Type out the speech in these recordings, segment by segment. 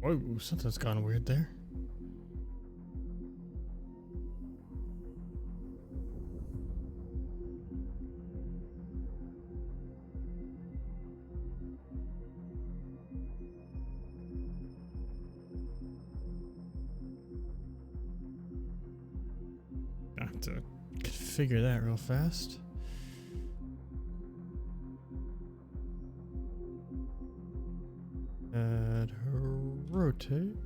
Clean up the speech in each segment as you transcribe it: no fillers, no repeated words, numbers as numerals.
Whoa, something's gone weird there. I have to configure that real fast. Add rotate.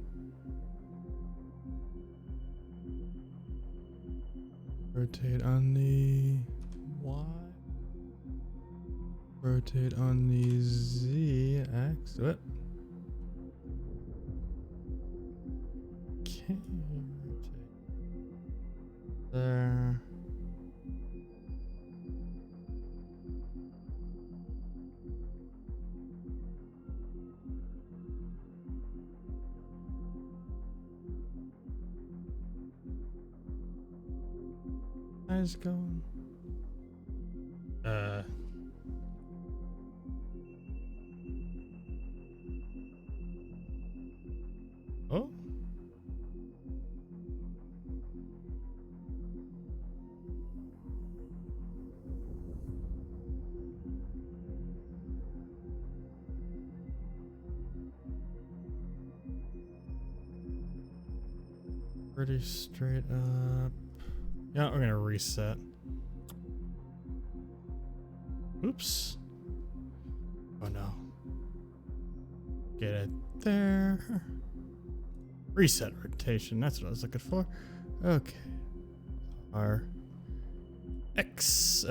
Rotate on the Y. Rotate on the Z axis. What? Okay, rotate there. Eyes going. Oh. Pretty straight up. Yeah, we're gonna reset. Oops. Oh no. Get it there. Reset rotation. That's what I was looking for. Okay. R X.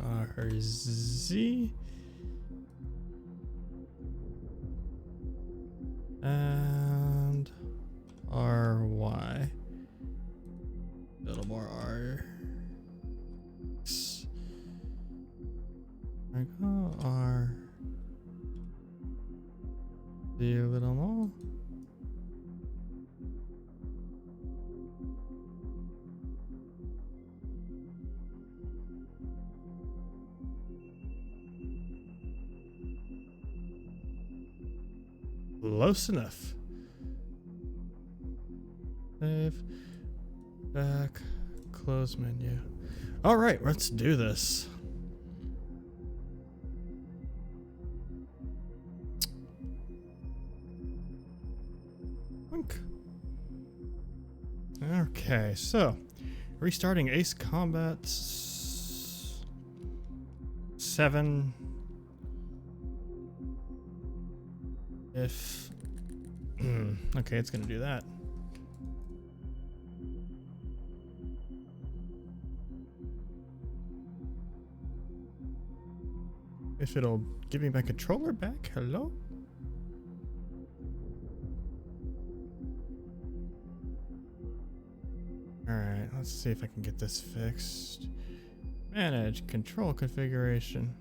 R Z. And R Y. A little more R. X. There we go. R. Z a little more. Close enough. Save. Back. Close menu. All right, let's do this. Okay, so restarting Ace Combat 7. If okay, it's gonna do that. If it'll give me my controller back. Hello? Alright, let's see if I can get this fixed. Manage control configuration.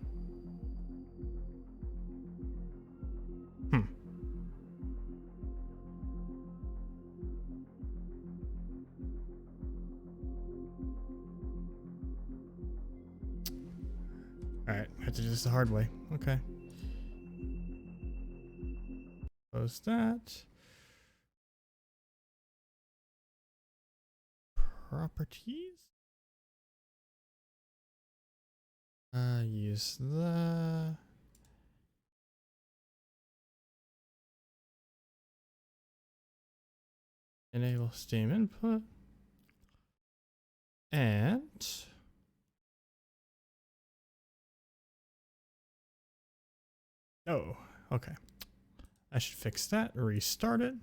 Alright, I have to do this the hard way. Okay. Close that. Properties. Use the enable Steam input and oh, okay. I should fix that. Restart it.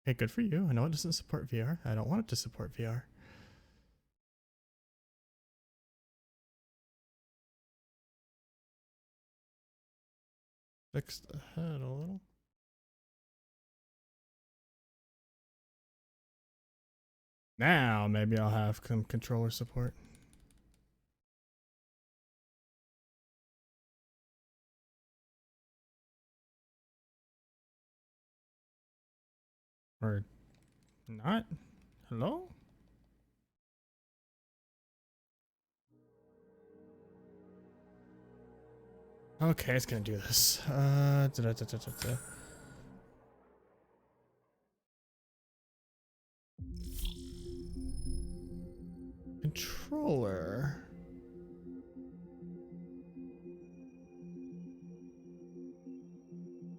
Okay, good for you. I know it doesn't support VR. I don't want it to support VR. Fix the head a little. Now maybe I'll have some controller support. Or not? Hello? Okay, it's gonna do this. Controller.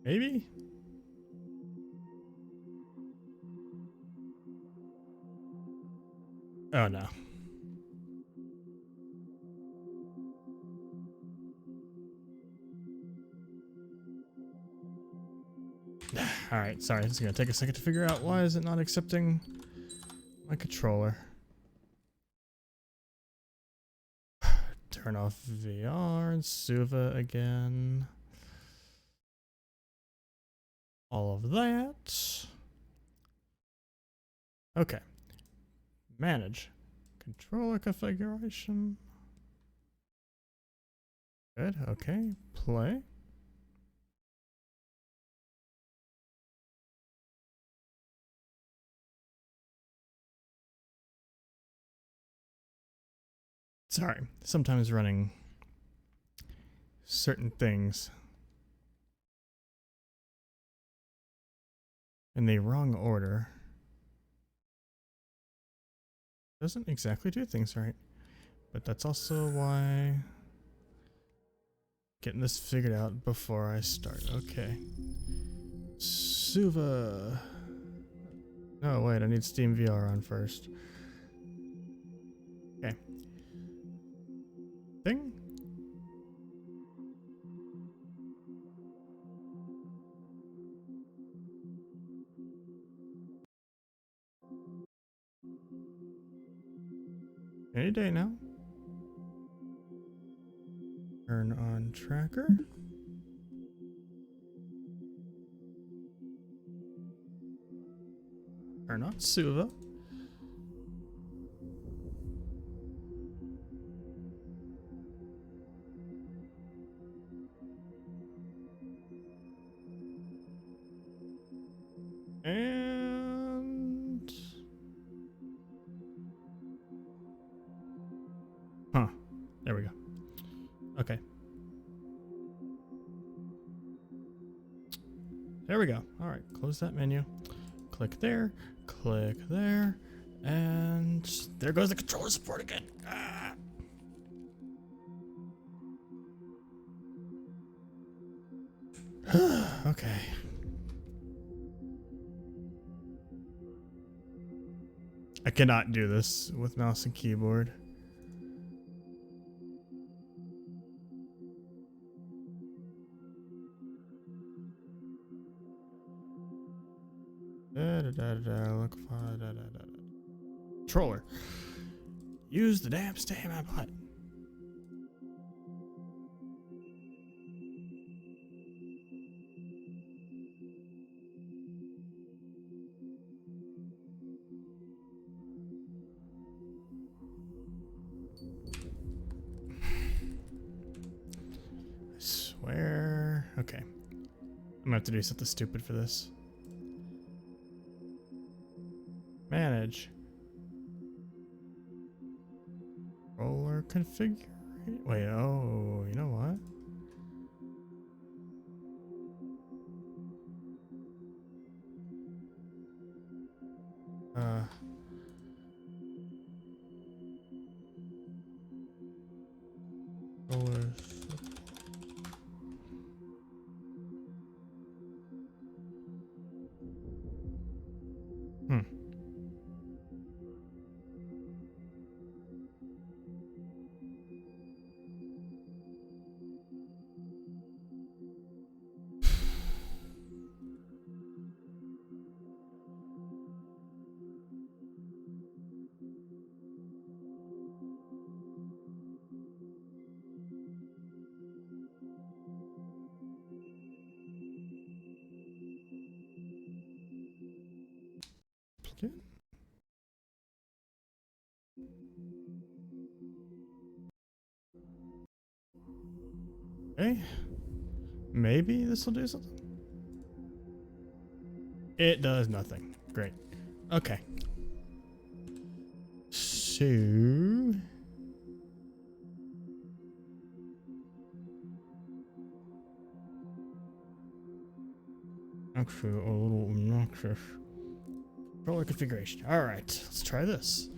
Maybe? Oh no. Alright, sorry, it's gonna take a second to figure out why is it not accepting my controller. Turn off VR and Suva again. All of that. Okay. Manage. Controller configuration. Good, okay. Play. Sorry, sometimes running certain things in the wrong order doesn't exactly do things right. But that's also why getting this figured out before I start. Okay. Suva. No, wait, I need Steam VR on first. Okay. Thing. Any day now. Turn on tracker. Turn on Suva. And... Huh. There we go. Okay. There we go. All right. Close that menu. Click there. Click there. And there goes the controller support again. Ah. Okay. I cannot do this with mouse and keyboard. Look for controller. Use the damn stamina button. I swear. Okay. I'm gonna have to do something stupid for this. Manage. Roller configure. Wait, oh, you know what? Roller. Hmm. Plug in. Okay. Maybe this will do something. It does nothing. Great. Okay. So Actually, a little obnoxious. Controller configuration. Alright, let's try this.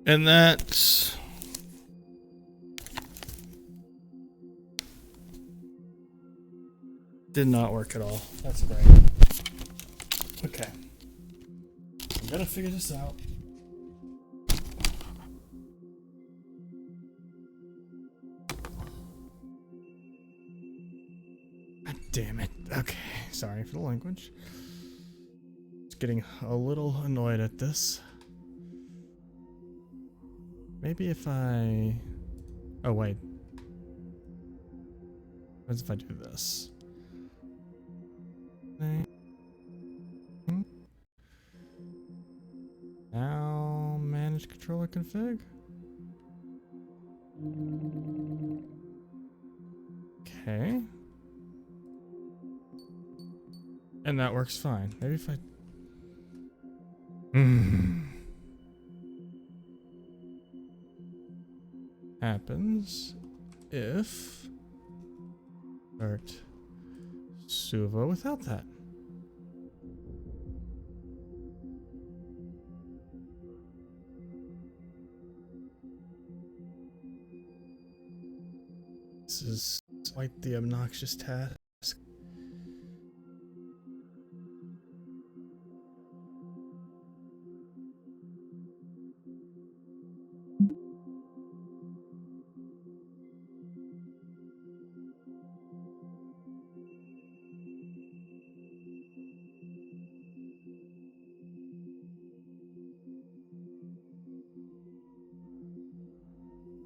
And that's did not work at all. That's great. Okay. I'm gonna figure this out. God damn it. Okay. Sorry for the language. Just getting a little annoyed at this. Maybe if I... Oh, wait. What if I do this? Now, manage controller config. Okay. And that works fine. Maybe if I... Happens if... Start Suvo without that. This is quite the obnoxious task.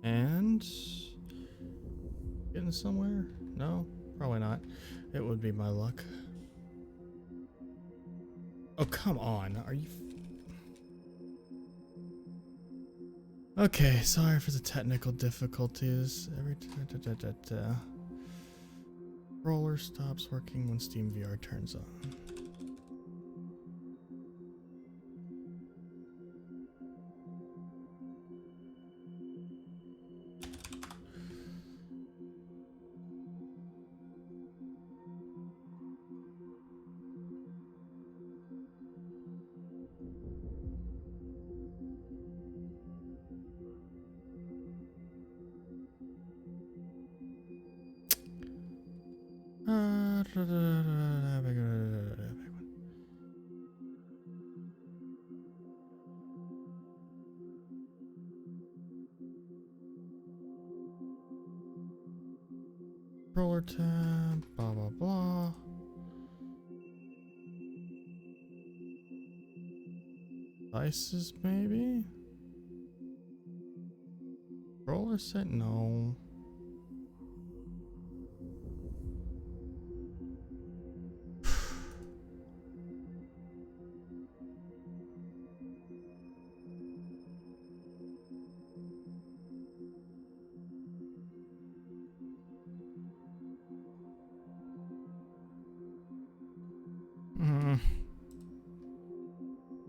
And getting somewhere? No, probably not. It would be my luck. Oh, come on. Are you... Okay, sorry for the technical difficulties. Roller stops working when Steam VR turns on. Controller tab, blah blah blah. Devices maybe? Controller set? No.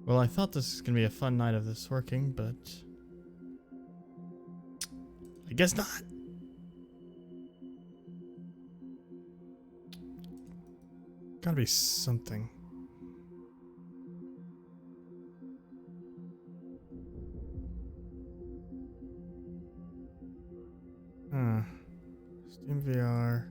Well, I thought this was gonna be a fun night of this working, but I guess not. Gotta be something. Steam VR.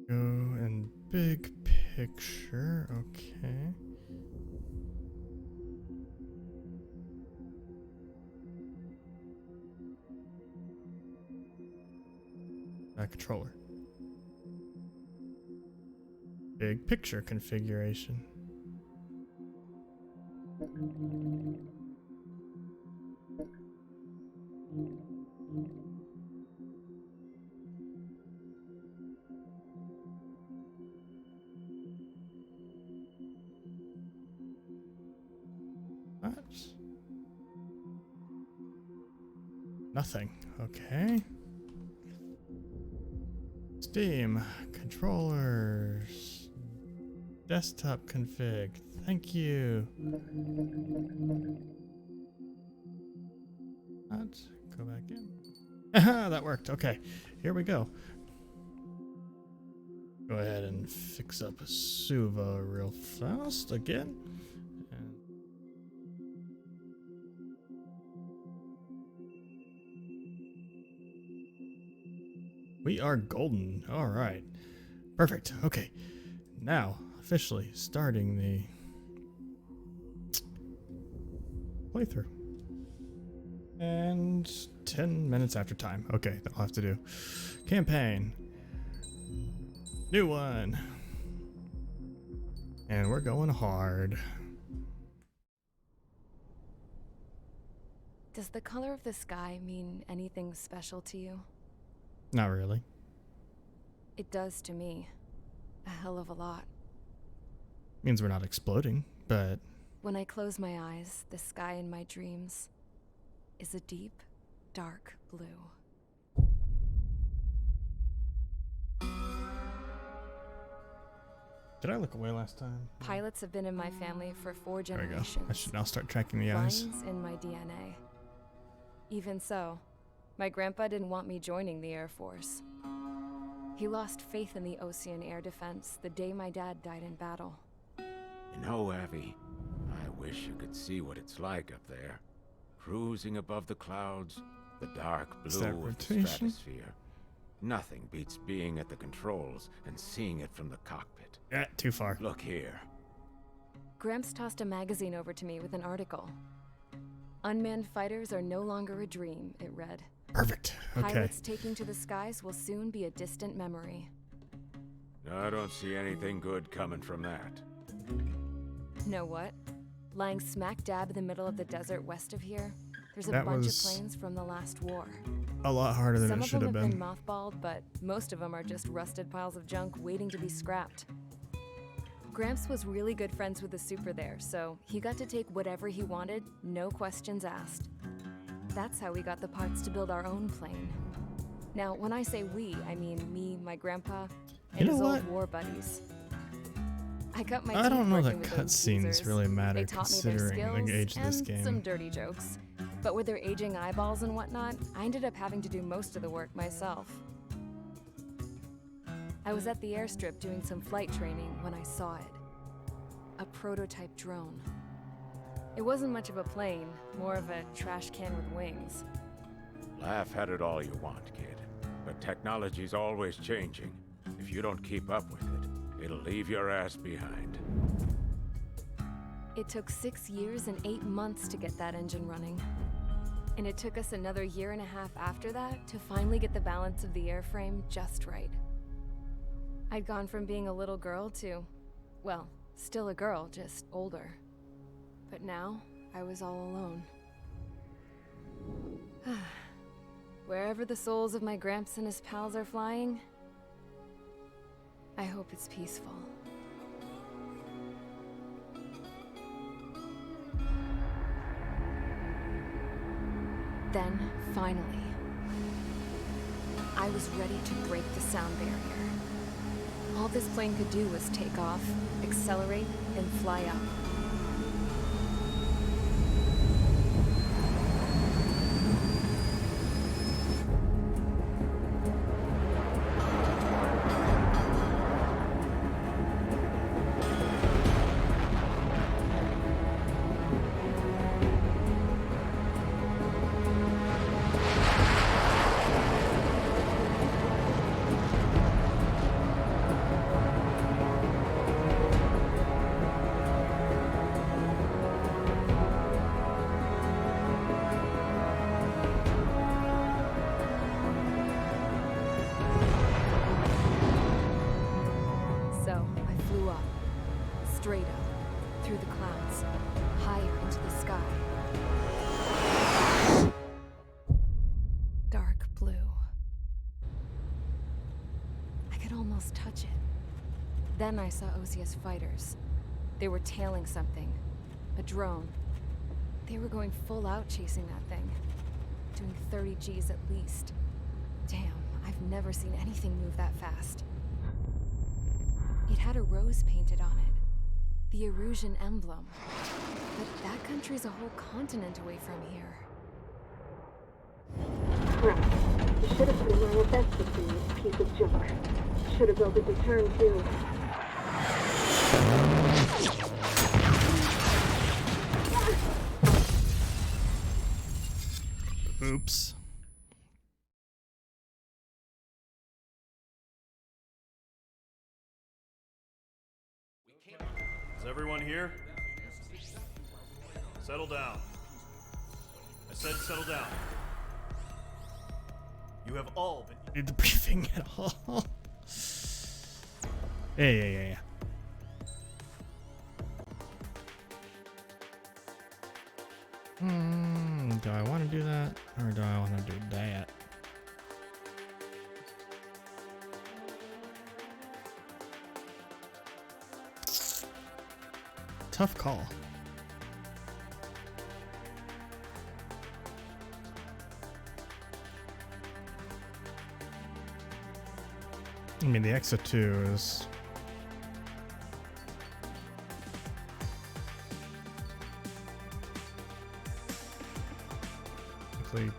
Go and big picture, okay. Controller. Big picture configuration. What? Nothing. Okay. Steam controllers. Desktop config. Thank you. Let's go back in. Aha, that worked. Okay, here we go. Go ahead and fix up Suva real fast again. And we are golden. All right. Perfect. Okay. Now, officially starting the playthrough. And 10 minutes after time. Okay, that'll have to do. Campaign. New one. And we're going hard. Does the color of the sky mean anything special to you? Not really. It does to me. A hell of a lot. Means we're not exploding, but... When I close my eyes, the sky in my dreams is a deep, dark blue. Did I look away last time? Pilots have been in my family for 4 There we go. generations. I should now start tracking the eyes. Lines in my DNA. Even so, my grandpa didn't want me joining the Air Force. He lost faith in the Ocean Air Defense the day my dad died in battle. You know, Abby, I wish you could see what it's like up there. Cruising above the clouds, the dark Is that blue of the rotation? stratosphere. Nothing beats being at the controls and seeing it from the cockpit. Yeah, too far. Look here. Gramps tossed a magazine over to me with an article. Unmanned fighters are no longer a dream, it read. Perfect. Okay. Pilots taking to the skies will soon be a distant memory. I don't see anything good coming from that. Know what? Lying smack dab in the middle of the desert west of here, there's a That bunch was of planes from the last war. A lot harder than Some it of should them have have been. been mothballed, but most of them are just rusted piles of junk waiting to be scrapped. Gramps was really good friends with the super there, so he got to take whatever he wanted, no questions asked. That's how we got the parts to build our own plane. Now, when I say we, I mean me, my grandpa, and You know his what? old war buddies. I got my I teeth don't know working that with those cutscenes geezers. really matter They taught me their considering skills the age of this and game. some dirty jokes. But with their aging eyeballs and whatnot, I ended up having to do most of the work myself. I was at the airstrip doing some flight training when I saw it. A prototype drone. It wasn't much of a plane, more of a trash can with wings. Laugh at it all you want, kid. But technology's always changing. If you don't keep up with it, it'll leave your ass behind. It took 6 years and 8 months to get that engine running. And it took us another 1.5 years after that to finally get the balance of the airframe just right. I'd gone from being a little girl to, well, still a girl, just older. But now, I was all alone. Wherever the souls of my Gramps and his pals are flying, I hope it's peaceful. Then, finally, I was ready to break the sound barrier. All this plane could do was take off, accelerate, and fly up. else touch it. Then I saw Osea's fighters. They were tailing something. A drone. They were going full out chasing that thing. Doing 30 Gs at least. Damn, I've never seen anything move that fast. It had a rose painted on it. The Erusian emblem. But that country's a whole continent away from here. Crap. You should have put in my invested in this piece of junk. Should have built a deterrent too. Oops. Is everyone here? Settle down. I said settle down. You have all been... Need the briefing at all. Yeah. Do I want to do that, or do I want to do that? Tough call. I mean, the Exo 2 is... actually...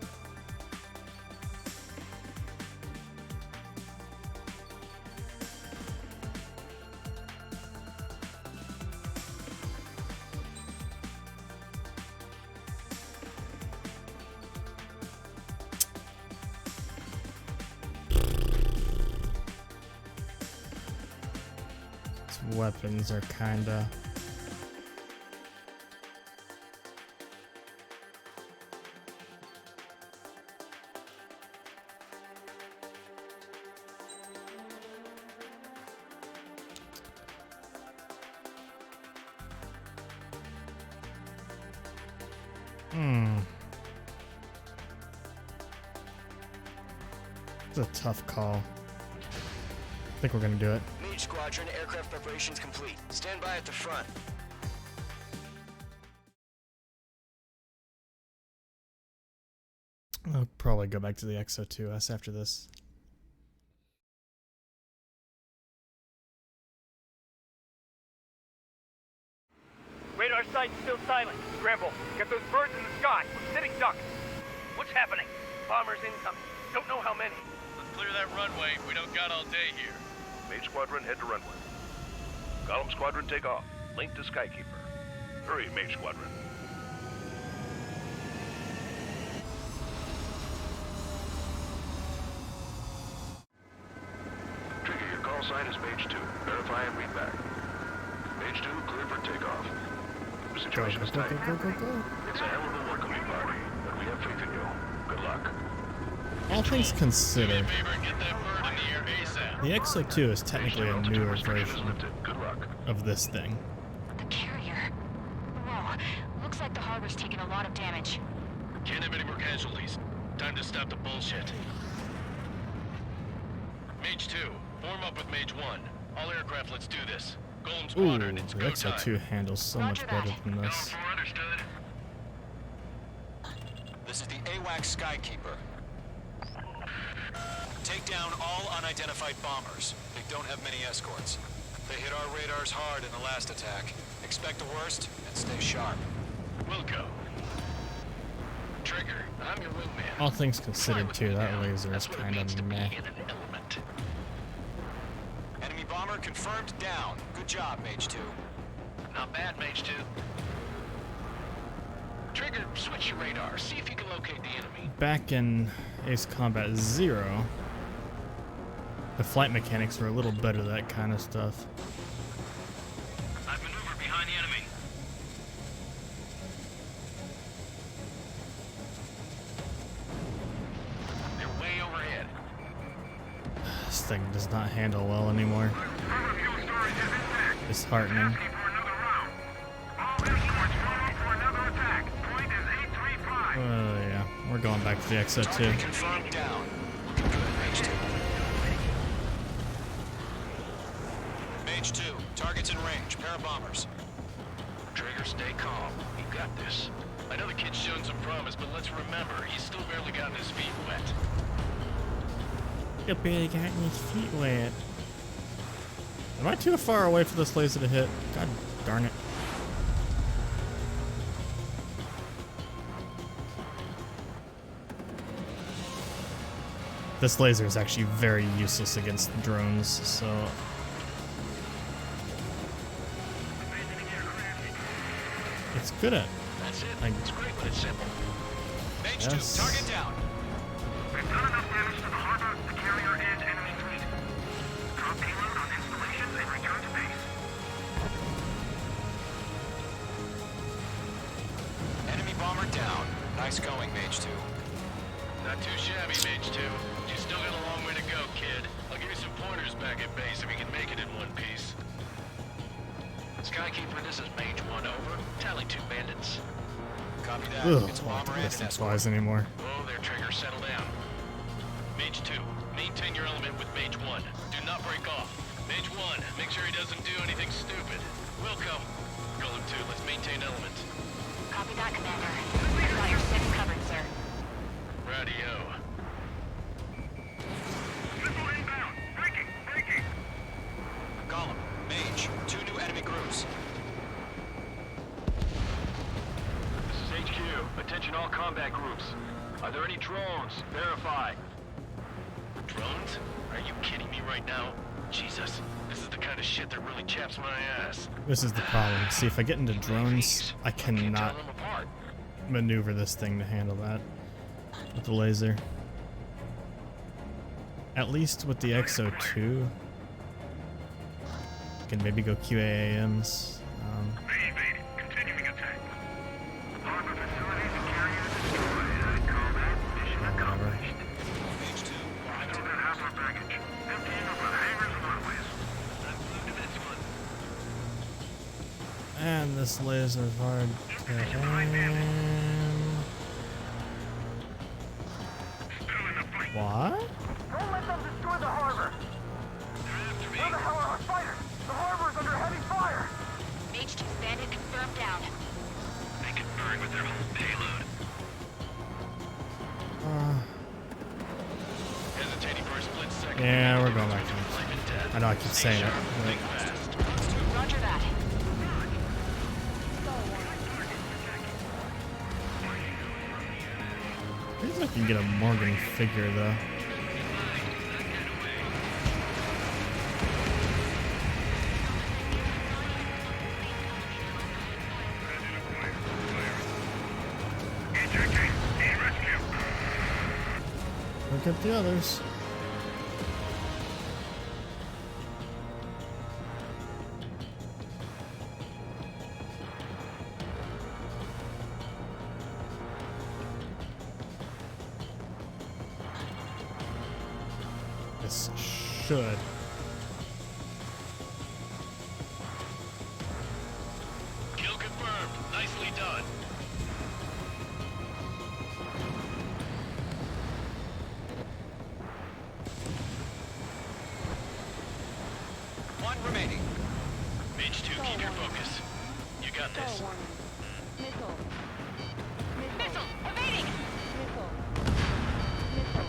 weapons are kinda... It's a tough call. I think we're gonna do it. Mage Squadron, aircraft preparations complete. Stand by at the front. I'll probably go back to the Exo 2S after this. Radar site's still silent. Scramble. Get those birds in the sky. We're sitting ducks. What's happening? Bombers incoming. Don't know how many. Let's clear that runway. We don't got all day here. Mage Squadron, head to runway. Column Squadron, take off. Link to Skykeeper. Hurry, Mage Squadron. Trigger, your call sign is Mage 2. Verify and read back. Mage 2, clear for takeoff. The situation is tight. It's a hell of a welcoming party, but we have faith in you. Good luck. All things considered, Get that bird in the air ASAP. the Exo 2 is technically a newer version Good luck. of this thing. The carrier. Whoa. Looks like the harbor's taken a lot of damage. Can't have any more casualties. Time to stop the bullshit. Mage 2, form up with Mage 1. All aircraft, let's do this. Golem Ooh, Squadron, the it's go Exo time. 2 handles so much better than this. Understood. This is the AWACS Skykeeper. Take down all unidentified bombers. They don't have many escorts. They hit our radars hard in the last attack. Expect the worst and stay sharp. We'll go. Trigger, I'm your wingman. All things considered too, that laser is That's what it kind means of to be meh. in an element. Enemy bomber confirmed down. Good job, Mage 2. Not bad, Mage 2. Trigger, switch your radar. See if you can locate the enemy. Back in Ace Combat 0, the flight mechanics were a little better, that kind of stuff. I've maneuvered behind the enemy. They're way overhead. This thing does not handle well anymore. Disheartening. Yeah, we're going back to the Exo 2. Target confirmed down. Good, Mage 2. Mage 2, target's in range. Pair of bombers. Trigger, stay calm. You got this. I know the kid's shown some promise, but let's remember, he's still barely gotten his feet wet. You barely got his feet wet. Am I too far away for this laser to hit? God darn it. This laser is actually very useless against drones, so... It's good at... That's it. Like, It's great, but it's simple. Mage Yes. 2, target down. We've done enough damage to the harbor, the carrier, and enemy fleet. Drop payload on installations and return to base. Enemy bomber down. Nice going, Mage 2. Not too shabby, Mage 2. You still got a long way to go, kid. I'll give you some pointers back at base if you can make it in one piece. Skykeeper, this is Mage 1, over. Tally 2 bandits. Copy that. Ugh, It's a I don't bomber do and an distance escort. wise anymore. Oh, there, Trigger, settle down. Mage 2, maintain your element with Mage 1. Do not break off. Mage 1, make sure he doesn't do anything stupid. We'll come. Golem 2, let's maintain element. Copy that, Commander. I've got your 6 covered, sir. Radio. Missile inbound. Breaking. Golem, Mage, 2 new enemy groups. This is HQ. Attention all combat groups. Are there any drones? Verify. Drones? Are you kidding me right now? Jesus, this is the kind of shit that really chaps my ass. This is the problem. See, if I get into drones, I Can't cannot tell them apart. maneuver this thing to handle that with the laser. At least with the XO2, I can maybe go QAAMs. Evading. Continuing attack. Harbor facilities and carriers destroyed. Combat mission accomplished. Mage 2, Still got half our baggage. Emptying over the hangars and runways. Let's move to this one. And this laser is hard to aim. What? Don't let them destroy the harbor! Where the hell are our fighters? The harbor is under heavy fire! Mage 2 bandit confirmed down. They can burn with their whole payload. Hesitating for a split second. Yeah, we're going back to Life and death. I know I keep saying it. Think fast. Roger that. Feels like you can get a Morgan figure though. Look at the others. This should. Kill confirmed. Nicely done. one remaining. Mage 2, keep your focus. You got this. Missile. Missile! Evading! Missile. Missile.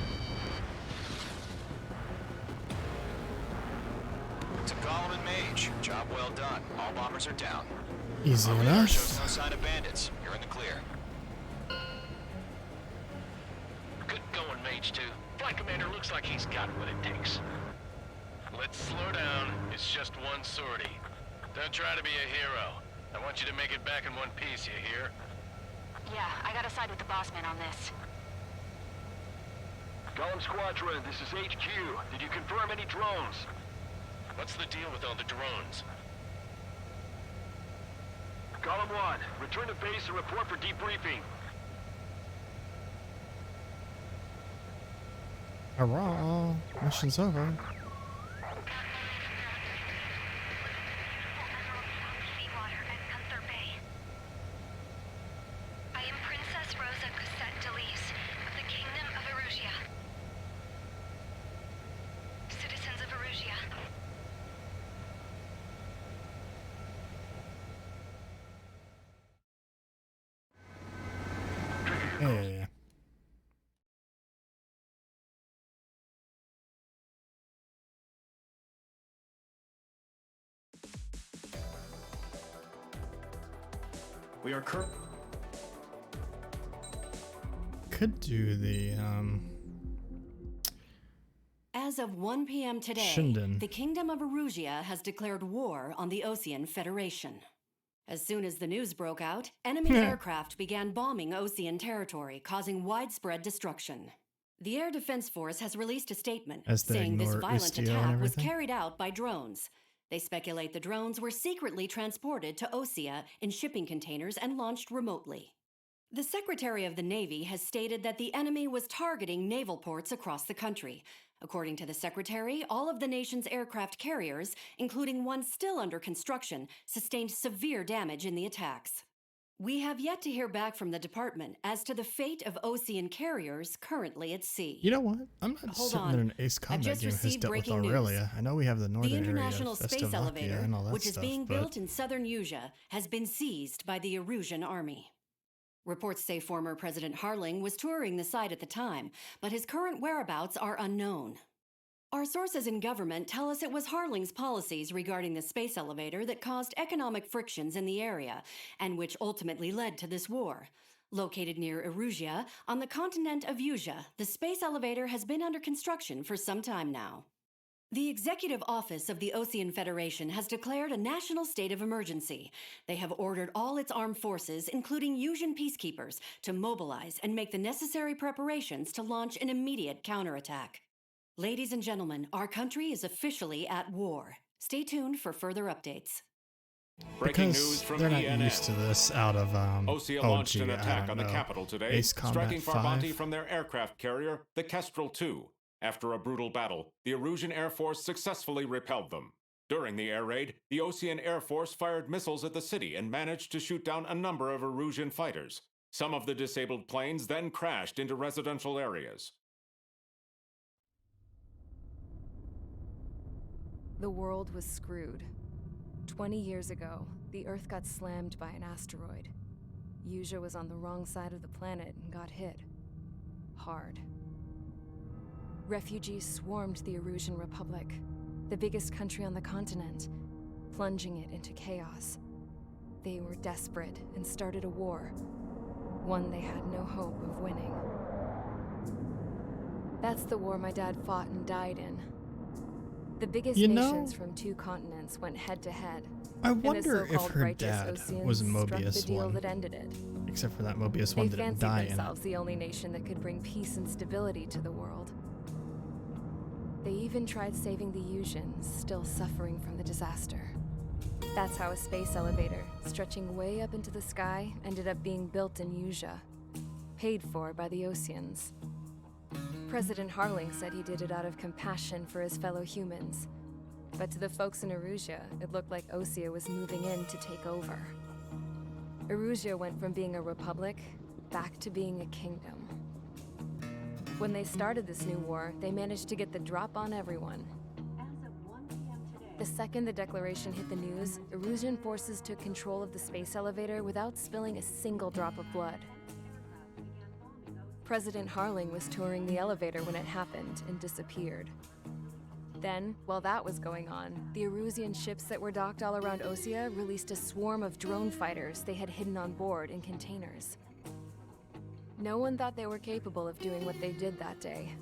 To Golem and Mage, job well done. All bombers are down. Easy Our radar shows enough. no sign of bandits. You're in the clear. Good going, Mage 2. Flight Commander looks like he's got what it takes. Let's slow down. It's just one sortie. Don't try to be a hero. I want you to make it back in one piece, you hear? Yeah, I gotta side with the boss man on this. Golem Squadron, this is HQ. Did you confirm any drones? What's the deal with all the drones? Golem 1, return to base and report for debriefing. Hurrah! Mission's over. Seawater at Gunther Bay. I am Princess Rosa Cosette Delise of the Kingdom of Erusea. Citizens of Erusea, We are Could do the As of 1 p.m. today, Shinden. the Kingdom of Erusea has declared war on the Osean Federation. As soon as the news broke out, enemy aircraft began bombing Osean territory, causing widespread destruction. The Air Defense Force has released a statement As they saying this ignore violent Ustio and attack was everything? carried out by drones. They speculate the drones were secretly transported to Osea in shipping containers and launched remotely. The Secretary of the Navy has stated that the enemy was targeting naval ports across the country. According to the Secretary, all of the nation's aircraft carriers, including one still under construction, sustained severe damage in the attacks. We have yet to hear back from the department as to the fate of Osean carriers currently at sea. You know what? I'm not Hold certain on. that an Ace I've Combat just game has received dealt with breaking news. Aurelia. I know we have the The northern area International of Space Vestavakia Elevator, and all that which is stuff, being but built in southern Usea, has been seized by the Erusian army. Reports say former President Harling was touring the site at the time, but his current whereabouts are unknown. Our sources in government tell us it was Harling's policies regarding the space elevator that caused economic frictions in the area, and which ultimately led to this war. Located near Erusea, on the continent of Usea, the space elevator has been under construction for some time now. The Executive Office of the Osean Federation has declared a national state of emergency. They have ordered all its armed forces, including Usian peacekeepers, to mobilize and make the necessary preparations to launch an immediate counterattack. Ladies and gentlemen, our country is officially at war. Stay tuned for further updates. Breaking because news from they're not ENN. used to this out of Osea oh launched gee, an I attack don't on the know. capital today, Ace Combat striking 5. Farbanti from their aircraft carrier, the Kestrel II. After a brutal battle, the Erusian Air Force successfully repelled them. During the air raid, the Osean Air Force fired missiles at the city and managed to shoot down a number of Erusian fighters. Some of the disabled planes then crashed into residential areas. The world was screwed. 20 years ago, the Earth got slammed by an asteroid. Usea was on the wrong side of the planet and got hit. Hard. Refugees swarmed the Erusian Republic, the biggest country on the continent, plunging it into chaos. They were desperate and started a war, one they had no hope of winning. That's the war my dad fought and died in. The biggest nations from 2 continents went head-to-head. I wonder and the if so-called her righteous dad Oseans was a struck Mobius the deal one. that ended it. Except for that Mobius one They didn't fancied die in it. themselves the only nation that could bring peace and stability to the world. They even tried saving the Usians, still suffering from the disaster. That's how a space elevator, stretching way up into the sky, ended up being built in Usea, paid for by the Oseans. President Harling said he did it out of compassion for his fellow humans. But to the folks in Erusea, it looked like Osea was moving in to take over. Erusea went from being a republic back to being a kingdom. When they started this new war, they managed to get the drop on everyone. The second the declaration hit the news, Erusian forces took control of the space elevator without spilling a single drop of blood. President Harling was touring the elevator when it happened and disappeared. Then, while that was going on, the Erusian ships that were docked all around Osea released a swarm of drone fighters they had hidden on board in containers. No one thought they were capable of doing what they did that day.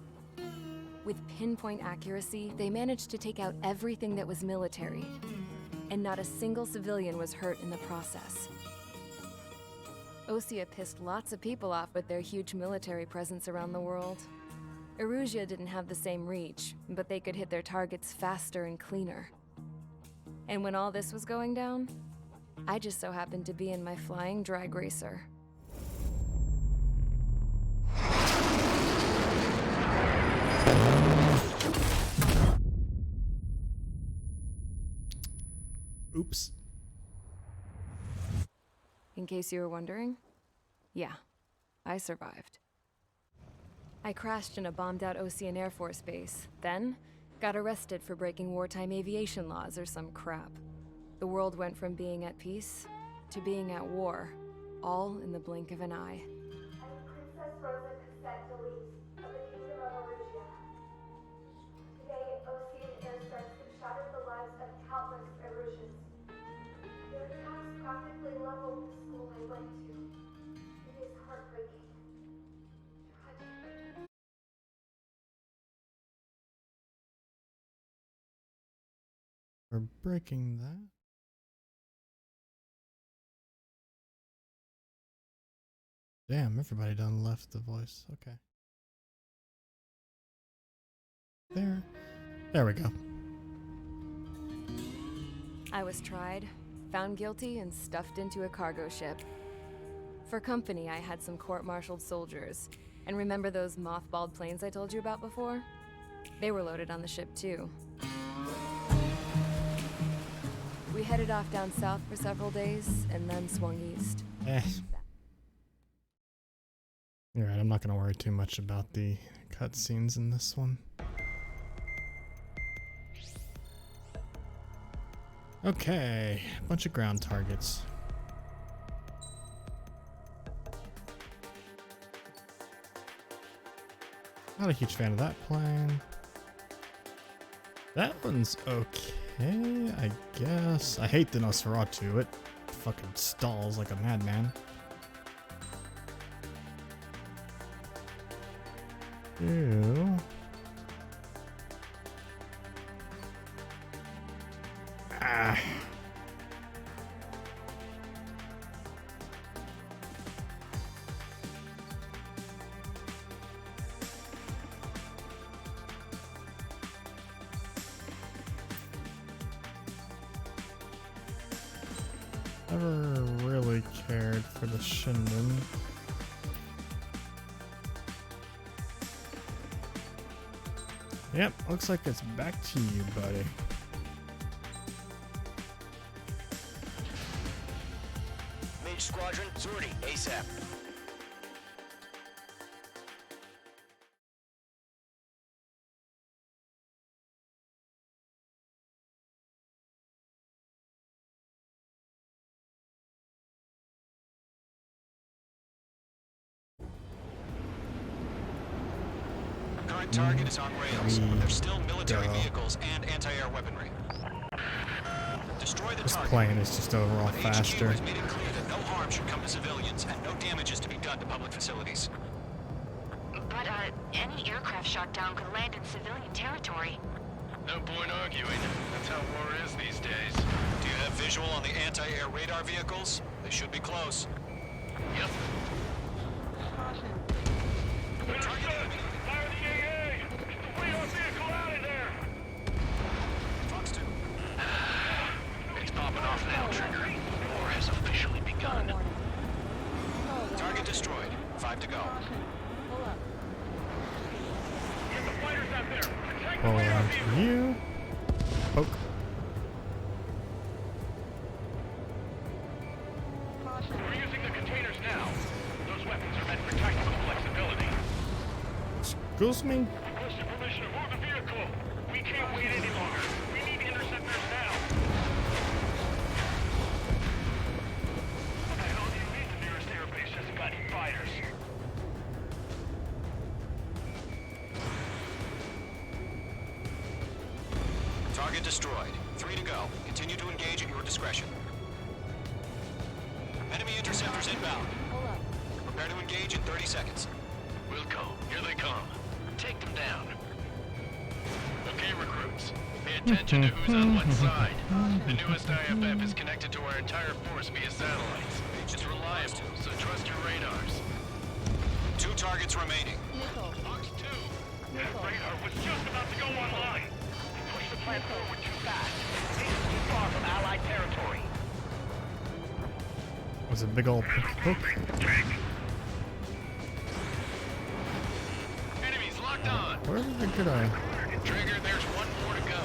With pinpoint accuracy, they managed to take out everything that was military, and not a single civilian was hurt in the process. Osea pissed lots of people off with their huge military presence around the world. Erusea didn't have the same reach, but they could hit their targets faster and cleaner. And when all this was going down, I just so happened to be in my flying drag racer. Oops. In case you were wondering, yeah, I survived. I crashed in a bombed-out Osean Air Force base, then got arrested for breaking wartime aviation laws or some crap. The world went from being at peace to being at war, all in the blink of an eye. Princess Rosa Cassette of the Kingdom of Erusea. Today, Osean airstrikes have shattered the lives of countless Erusians. Their attacks practically leveled the school they went We're breaking that. Damn, everybody done left the voice. Okay. There we go. I was tried, found guilty, and stuffed into a cargo ship. For company, I had some court-martialed soldiers. And remember those mothballed planes I told you about before? They were loaded on the ship too. We headed off down south for several days, and then swung east. You're right, I'm not going to worry too much about the cutscenes in this one. Okay, a bunch of ground targets. Not a huge fan of that plane. That one's okay, I guess. I hate the Nosferatu. It fucking stalls like a madman. Ew. Ah. Never really cared for the Shinden. Yep, looks like it's back to you, buddy. Mage Squadron, Zordy, ASAP. Current target is on rails. There's still military vehicles and anti-air weaponry. Destroy the This target. plane is just overall But faster. HQ has made it clear that no harm should come to civilians and no damage is to be done to public facilities. But, any aircraft shot down could land in civilian territory. No point arguing. That's how war is these days. Do you have visual on the anti-air radar vehicles? They should be close. Yep. Fire the AA! The radar vehicle out of there! Fox 2. It's popping off now, Trigger. War has officially begun. Target destroyed. 5 to go. Get the fighters out there! Attack the Pull radar around vehicle! to you. Poke. We're using the containers now. Those weapons are meant for tactical flexibility. Excuse me? Requesting permission to move the vehicle. We can't wait any longer. We need interceptors now. I don't need the nearest airbase hasn't got any fighters. Target destroyed. 3 to go. Continue to engage at your discretion. Enemy interceptors inbound. Prepare to engage in 30 seconds. Wilco, here they come. Take them down. Okay, recruits. Pay attention to who's on what side. The newest IFF is connected to our entire force via satellites. It's reliable, so trust your radars. 2 targets remaining. Fox 2. That radar was just about to go online. We pushed the plan forward too fast. This is too far from Allied territory. Was a big old poke. Enemies locked on. Where the heck did I? Trigger, there's one more to go.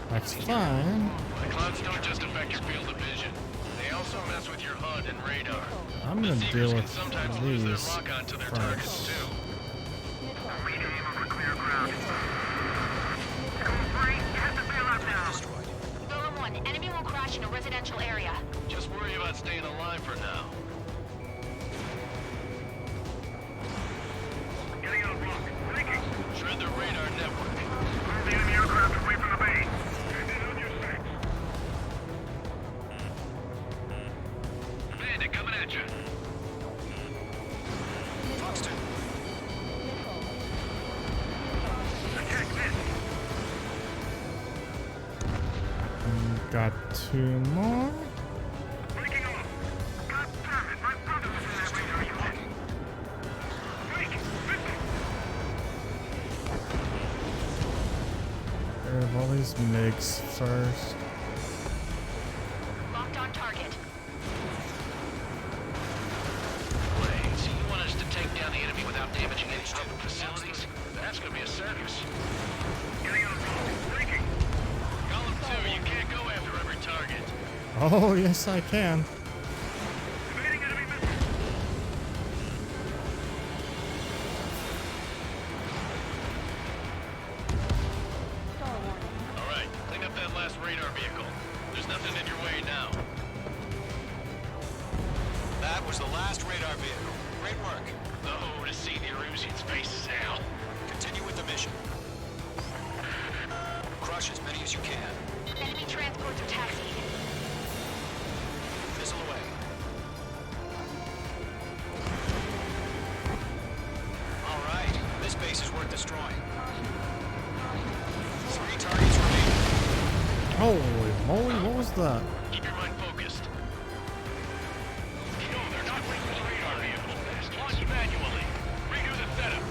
That's fine. The clouds don't just affect your field of vision. They also mess with your HUD and radar. I'm The gonna Seekers deal can with sometimes lose their these lock-on to their targets first. too. Destroyed. Golem 1, enemy will crash in a residential area. Just worry about staying alive for now. Getting on rock. Breaking. Shred the radar network. Move the enemy aircraft away from the base. Stand in on your six. Bandit coming at you. Fox 2. Attack this. Got 2 more. Breaking off. Confirm it. My brother was in that radar unit. Break. Listen. Get rid of all these MiGs first. Locked on target. Wait, so you want us to take down the enemy without damaging any public facilities? That's gonna be a circus. Getting on roll. Breaking. Column 2, you can't go after every target. Oh, yes, I can. Evading enemy missiles. All right, clean up that last radar vehicle. There's nothing in your way now. That was the last radar vehicle. Great work. Oh, to see the Erusean's faces now. Continue with the mission. Crush as many as you can. Enemy transports are taxiing. Missile away. All right, this base is worth destroying. 3 targets remaining. Holy moly, what was that? Keep your mind focused. No, they're not linked to the radar vehicle. Launch manually. Redo the setup.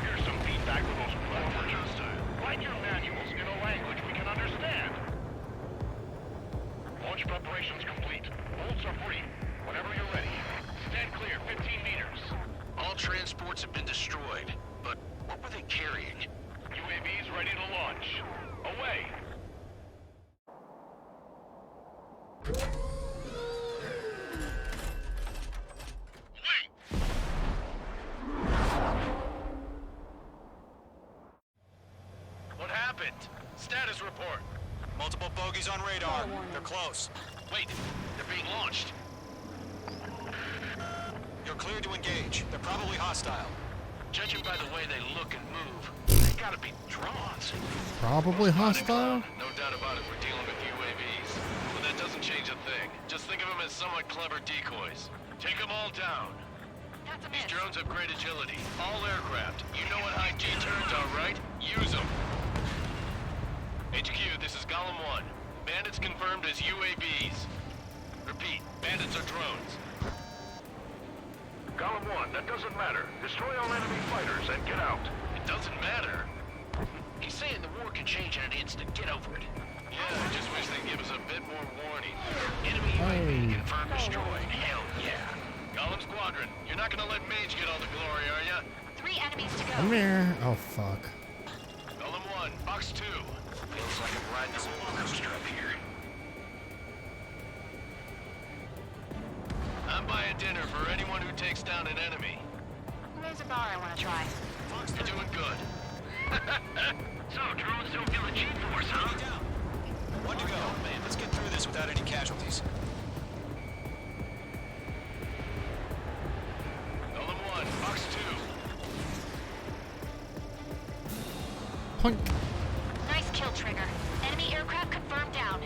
Here's some feedback from those platformers. Write your manuals in a language we can understand. Launch preparations complete. Bolts are free. Whenever you're ready. Stand clear, 15 meters. All transports have been destroyed, but what were they carrying? UAVs ready to launch. Away. What happened? Status report. Multiple bogeys on radar. They're close. Wait, they're being launched. You're clear to engage. They're probably hostile. Judging by the way they look and move, they gotta be drones. Probably hostile? No doubt about it, we're dealing with UAVs. But that doesn't change a thing. Just think of them as somewhat clever decoys. Take them all down. That's a These miss. drones have great agility. All aircraft. You know what high G-turns are, right? Use them. HQ, this is Column 1. Bandits confirmed as UAVs. Repeat, bandits are drones. Column 1, that doesn't matter. Destroy all enemy fighters and get out. It doesn't matter. He's saying the war can change in an instant. Get over it. Yeah, I just wish they'd give us a bit more warning. Enemy UAV confirmed destroyed. Hell yeah. Column Squadron, you're not gonna let Mage get all the glory, are ya? 3 enemies to Come go. here. Oh, fuck. Column 1, Box 2. Feels like I'm riding a roller coaster up here. I'm buying dinner for anyone who takes down an enemy. There's a bar I want to try. You're doing good. So, drones don't feel the G-force, huh? Down. 1 to go. Man, let's get through this without any casualties. Column 1, Box 2. Point. Nice kill, Trigger. Enemy aircraft confirmed down.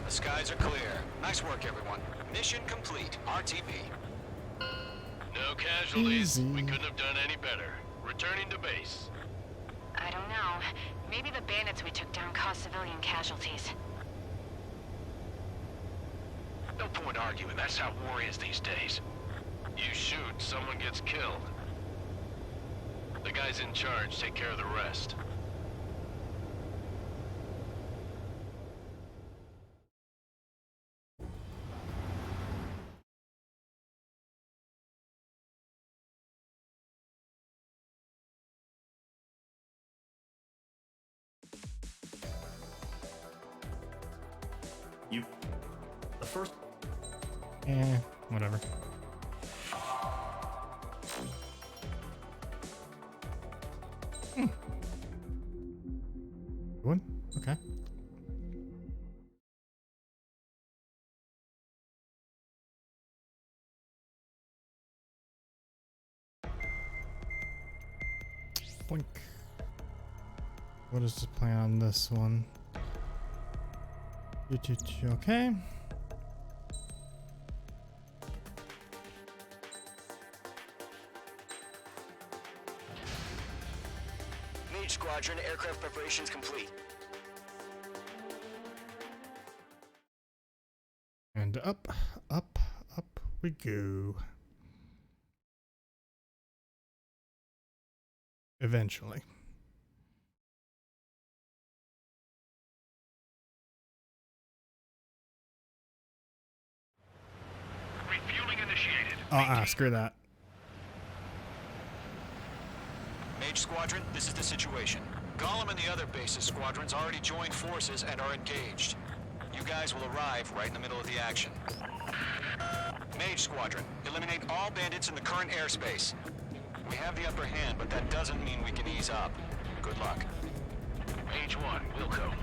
The skies are clear. Nice work, everyone. Mission complete. RTB. No casualties. Easy. We couldn't have done any better. Returning to base. I don't know. Maybe the bandits we took down caused civilian casualties. No point arguing. That's how war is these days. You shoot, someone gets killed. The guys in charge take care of the rest. The first. Whatever. One? Okay. Boink. What is the plan on this one? Okay. Mage Squadron, aircraft preparations complete. And up, up, up we go. Eventually. Refueling initiated. Screw that. Mage Squadron, this is the situation. Gollum and the other bases squadrons already joined forces and are engaged. You guys will arrive right in the middle of the action. Mage Squadron, eliminate all bandits in the current airspace. We have the upper hand, but that doesn't mean we can ease up. Good luck. Mage 1, Wilco.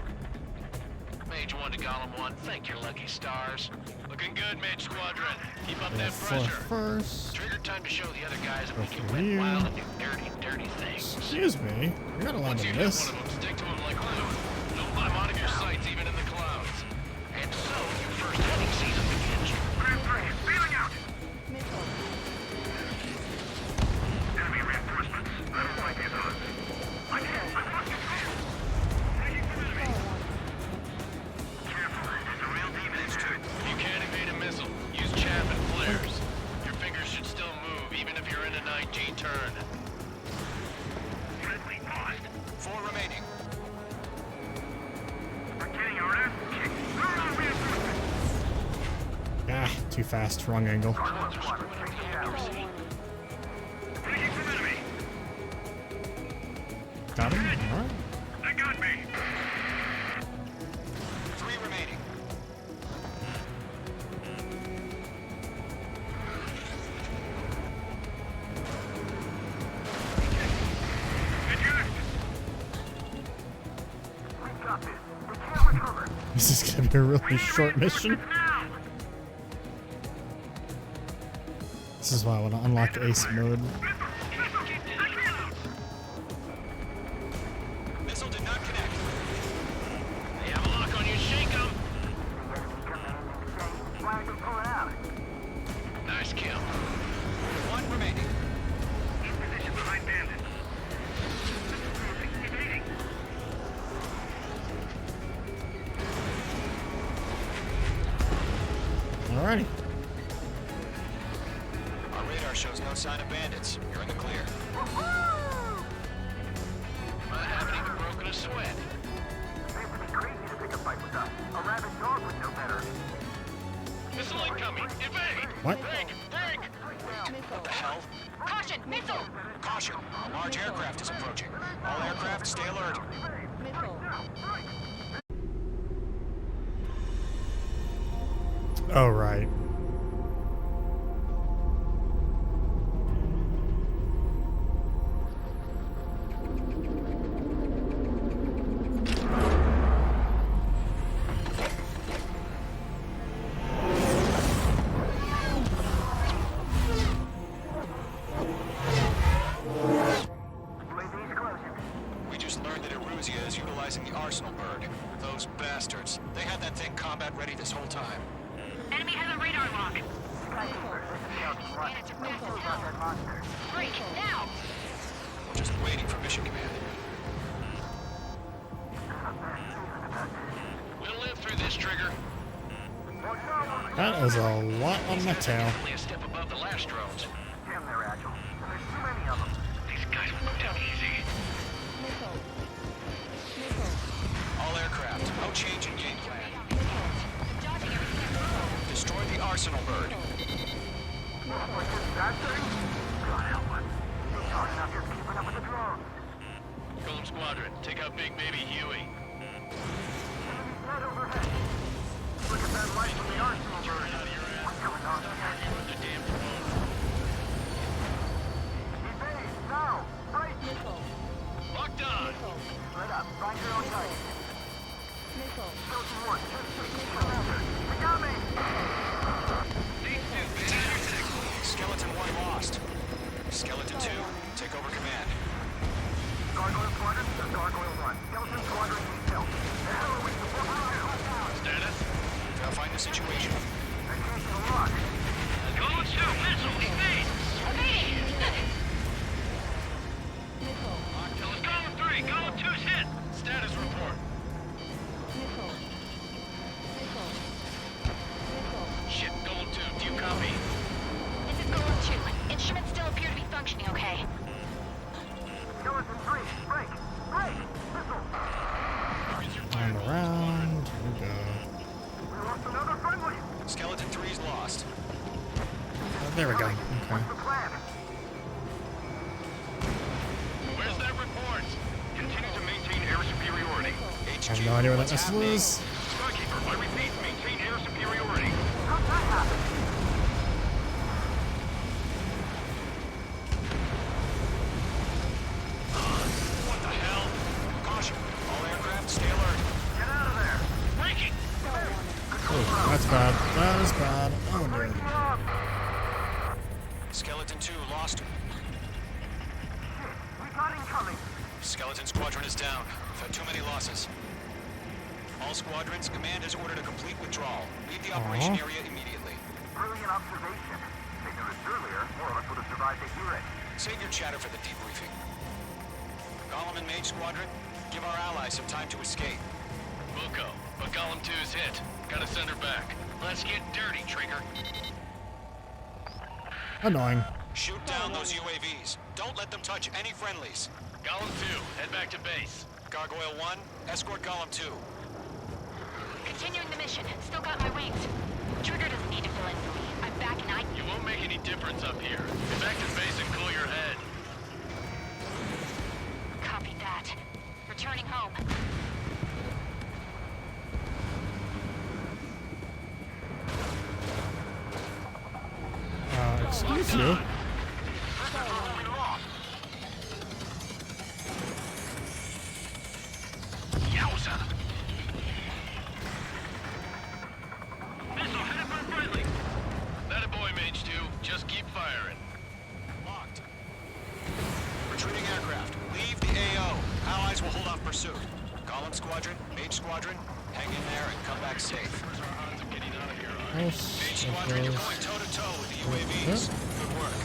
Mage 1 to Gollum 1, thank your lucky stars. Looking good, Mage Squadron. Keep up that pressure. First. Trigger time to show the other guys that Go we can for win you. wild and do dirty, dirty things. Excuse me. You're not allowed Once to you hit miss. one of them, stick to them like glue. Don't let them out of your sights, even in the clouds. And so, your first hunting season begins. Group 3, feeling out! Enemy reinforcements. I don't like these odds. I'm hit. I'm lost control. Taking some enemy. Careful. It's a real demon. It's true. If you can't evade a missile, use chaff and flares. Your fingers should still move, even if you're in an IG turn. Friendly paused. 4 remaining. We're getting our ass kicked. Throw out reinforcements. Too fast. Wrong angle. Taking some enemy. Got him? Alright. They got me. 3 remaining. We got this. We can't recover. This is gonna be a really short mission. Now. This is why I want to unlock Ace mode. Missile did not connect. They have a lock on you. Shake them. Nice kill. 1 remaining. In position behind bandits. Evading. Alrighty. Our radar shows no sign of bandits. You're in the clear. I haven't even broken a sweat. It would be crazy to pick a fight with us. A rabid dog would know better. Missile incoming. Evade. What? Think. What the hell? Caution! Missile! Caution! A large aircraft is approaching. All aircraft, stay alert. Oh, right. We just learned that Erusea is utilizing the arsenal bird. Those bastards. They had that thing combat ready this whole time. Enemy has a radar lock. Bandits are fast as hell. Break, now! We're just waiting for mission command. We'll live through this, Trigger. That is a lot on my tail. Only a step above the last drones. Damn, they're agile. There's too many of them. These guys will go down easy. All aircraft, no change in game plan. Destroy the arsenal bird. Golem Squadron, take out Big Baby Huey. Look at that light from the arsenal bird. Out of your ass. The damn drone. Evade, now! Right! Locked on! Split up, find your own target. Skeleton 1, they got me! Skeleton 1 lost. Skeleton 2, take over command. Gargoyle Squadron, this is Gargoyle 1. Skeleton Squadron needs help. The hell are we supposed to do? Status? Gotta find the situation. I can't get a lock. Golem 2, missile, evade! Evading! Tell us Golem 3, go! There we go. Okay. What's the plan? Where's that report? Continue to maintain air superiority. I have no idea what that missile is. Skykeeper, I repeat, maintain air superiority. How'd that happen? What the hell? Caution. All aircraft, stay alert. Get out of there! Breaking! Oh, that's bad. That is bad. Oh, no. Skeleton 2 lost. Shit, we got incoming! Skeleton Squadron is down. We've had too many losses. All squadrons, command has ordered a complete withdrawal. Leave the operation area immediately. Brilliant observation. If they noticed earlier, more of us would have survived to hear it. Save your chatter for the debriefing. Golem and Mage Squadron, give our allies some time to escape. Buko, but Golem 2's hit. Gotta send her back. Let's get dirty, Trigger. Annoying. Shoot down those UAVs. Don't let them touch any friendlies. Golem 2, head back to base. Gargoyle 1, escort Golem 2. Continuing the mission. Still got my wings. Trigger doesn't need to fill in for me. I'm back and I... You won't make any difference up here. Get back to base and cool your head. Copy that. Returning home. Excuse you. Yowza! Missile headed for friendly. That a boy, Mage 2. Just keep firing. Locked. Retreating aircraft. Leave the AO. Allies will hold off pursuit. Golem Squadron, Mage Squadron, hang in there and come back safe. Where's our odds of getting out of here? Mage Squadron, you're going toe-to-toe with the UAVs. Good work.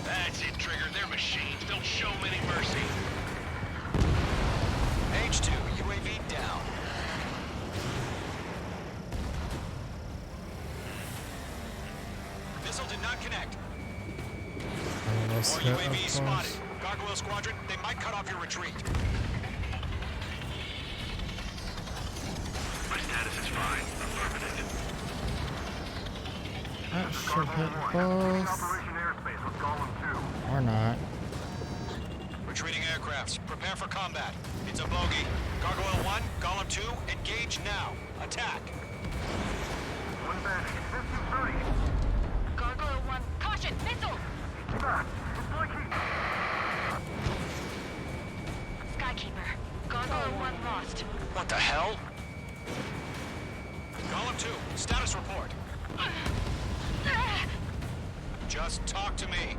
That's it, Trigger. They're machines. Don't show them any mercy. Mage 2, UAV down. Missile did not connect. More UAVs spotted. Gargoyle Squadron, they might cut off your retreat. My status is fine. Affirmative. That should hit both. Operation Airspace with Golem 2. Or not. Retreating aircrafts, prepare for combat. It's a bogey. Gargoyle 1, Golem 2, engage now. Attack. One bandit. This is 30. Gargoyle 1. Caution! Missile! Get back. It's Mikey. Skykeeper. Gargoyle 1 lost. What the hell? Golem 2, status report. Just talk to me.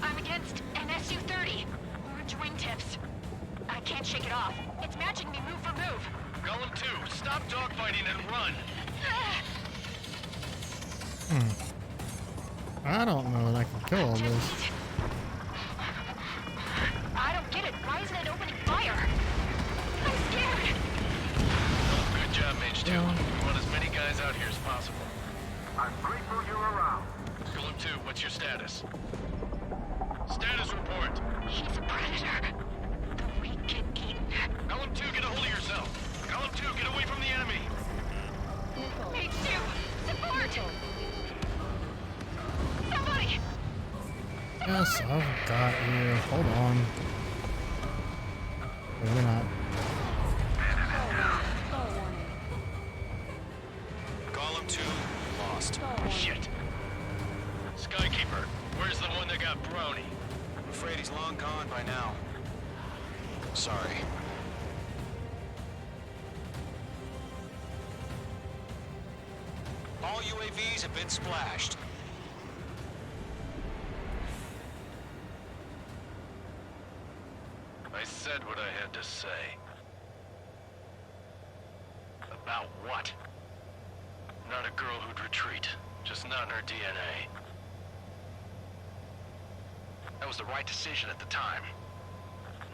I'm against an Su-30. Orange wingtips. I can't shake it off. It's matching me move for move. Golem 2, stop dogfighting and run. I don't know that I can kill all this. I don't get it. Why isn't it opening fire? I'm scared. Good job, Mage 2. We want as many guys out here as possible. I'm grateful you're around. Golem 2, what's your status? Status report. He's a predator. The weak get eaten. Golem 2, get a hold of yourself. Golem 2, get away from the enemy. Mage 2, support! Somebody! Yes, I've got you. Hold on. Maybe not. Golem 2, lost. Shit. Skykeeper, where's the one that got brony? I'm afraid he's long gone by now. Sorry. All UAVs have been splashed. I said what I had to say. About what? Not a girl who'd retreat. Just not in her DNA. That was the right decision at the time.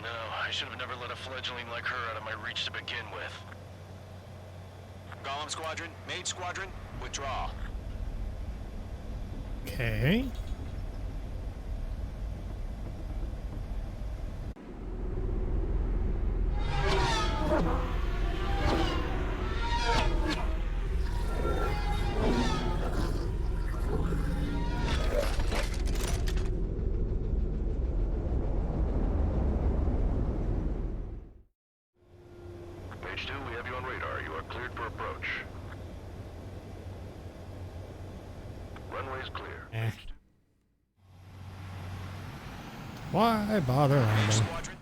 No, I should have never let a fledgling like her out of my reach to begin with. Golem Squadron, Mage Squadron, withdraw. Okay. Runway's clear. Eh. Why bother landing? Squadron.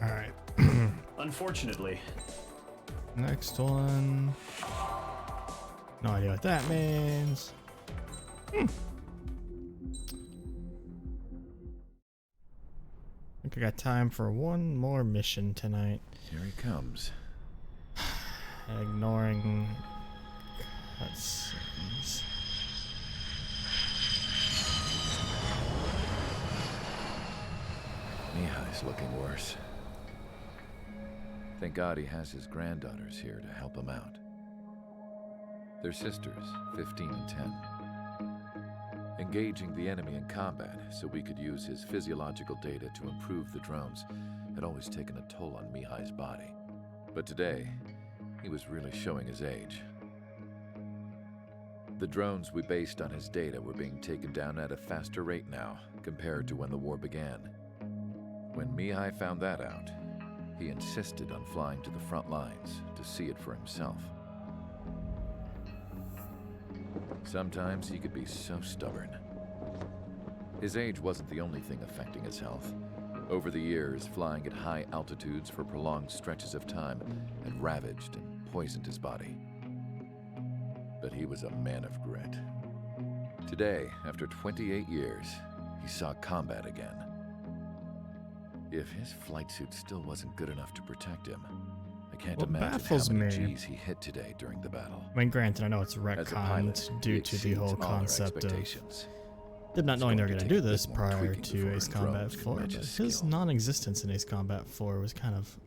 Alright. Unfortunately. Next one. No idea what that means. I think I got time for one more mission tonight. Here he comes. Ignoring cutscenes. Mihai's looking worse. Thank God he has his granddaughters here to help him out. They're sisters, 15 and 10. Engaging the enemy in combat so we could use his physiological data to improve the drones had always taken a toll on Mihai's body. But today, he was really showing his age. The drones we based on his data were being taken down at a faster rate now compared to when the war began. When Mihai found that out, he insisted on flying to the front lines to see it for himself. Sometimes he could be so stubborn. His age wasn't the only thing affecting his health. Over the years, flying at high altitudes for prolonged stretches of time had ravaged and poisoned his body. But he was a man of grit. Today, after 28 years, he saw combat again. If his flight suit still wasn't good enough to protect him, I can't What imagine baffles how many me- G's he hit today during the battle. I mean, granted, I know it's As a pilot, retconned due he to the whole exceeds all our concept of expectations. did not knowing they were It's going going to do to take a this bit more prior tweaking to before Ace our Combat drones can 4, match but his his skill. non-existence in Ace Combat 4 was kind of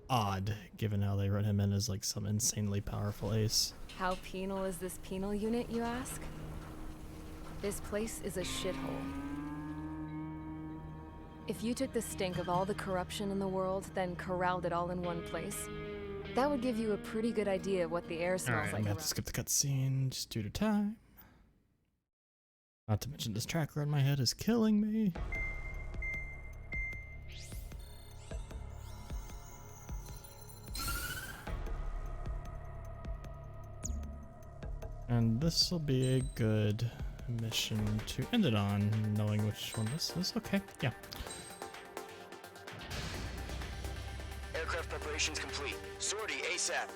odd, given how they wrote him in as like some insanely powerful ace. How penal is this penal unit, you ask? This place is a shithole. If you took the stink of all the corruption in the world, then corralled it all in one place, that would give you a pretty good idea of what the air smells Alright, I'm like. gonna have to skip the cutscene just due to time. Not to mention this tracker in my head is killing me. And this will be a good mission to end it on, knowing which one this is. Okay, yeah. Aircraft preparations complete. Sortie ASAP.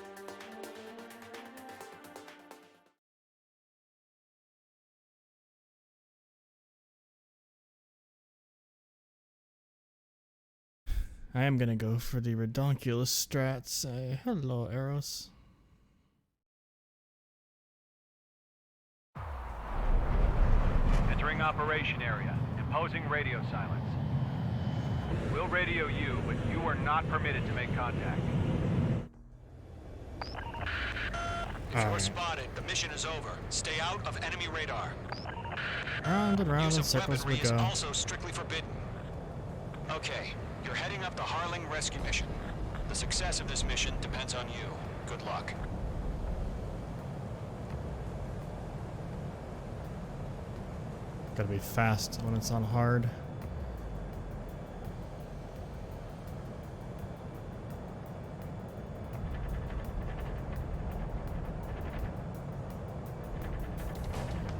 I am gonna go for the redonkulous strat. Say hello, Eros. Entering operation area. Imposing radio silence. We'll radio you, but you are not permitted to make contact. If you're spotted, the mission is over. Stay out of enemy radar. Round and round Use in of circles we weaponry is go. also strictly forbidden. Okay, you're heading up the Harling rescue mission. The success of this mission depends on you. Good luck. Gotta be fast when it's on hard.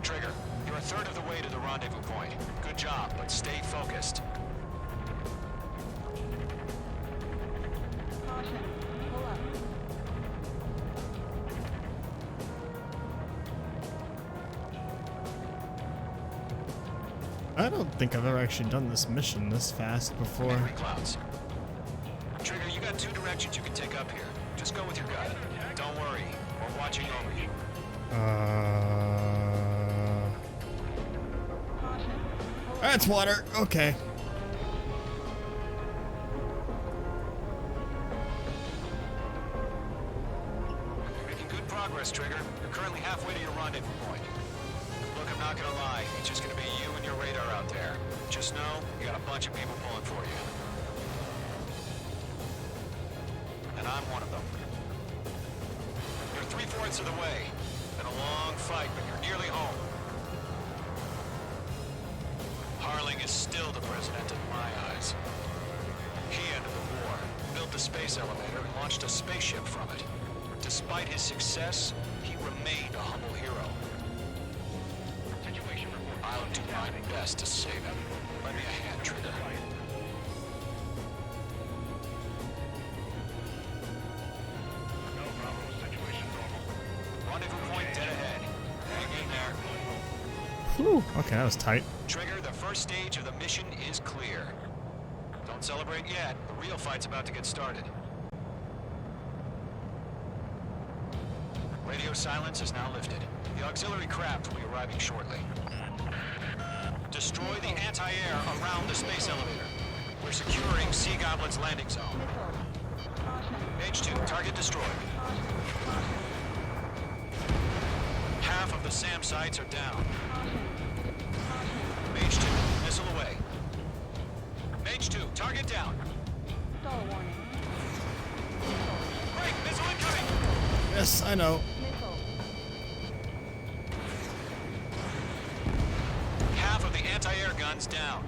Trigger, you're a third of the way to the rendezvous point. Good job, but stay focused. I don't think I've ever actually done this mission this fast before. Angry clouds. Trigger, you got two directions you can take up here. Just go with your gut. Don't worry, we're watching over you. That's water. Okay. Making good progress, Trigger. You're currently halfway to your rendezvous point. Look, I'm not gonna lie. It's just gonna be you and your radar out there. Just know, you got a bunch of people pulling for you. And I'm one of them. You're 3/4 of the way. Been a long fight, but you're nearly home. Harling is still the president in my eyes. the space elevator and launched a spaceship from it. Despite his success, he remained a humble hero. Situation report. I'll do my best to save him. Lend me a hand, Trigger. No problem. Situation normal. Rendezvous point dead ahead. Hang in there. Whew. Okay, that was tight. Trigger, the first stage of the mission is clear. Don't celebrate yet. The real fight's about to get started. Radio silence is now lifted. The auxiliary craft will be arriving shortly. Destroy the anti-air around the space elevator. We're securing Sea Goblin's landing zone. H2, target destroyed. Half of the SAM sites are down. Mage 2, missile away. Mage 2, target down. Break, missile incoming! Yes, I know. Half of the anti-air guns down.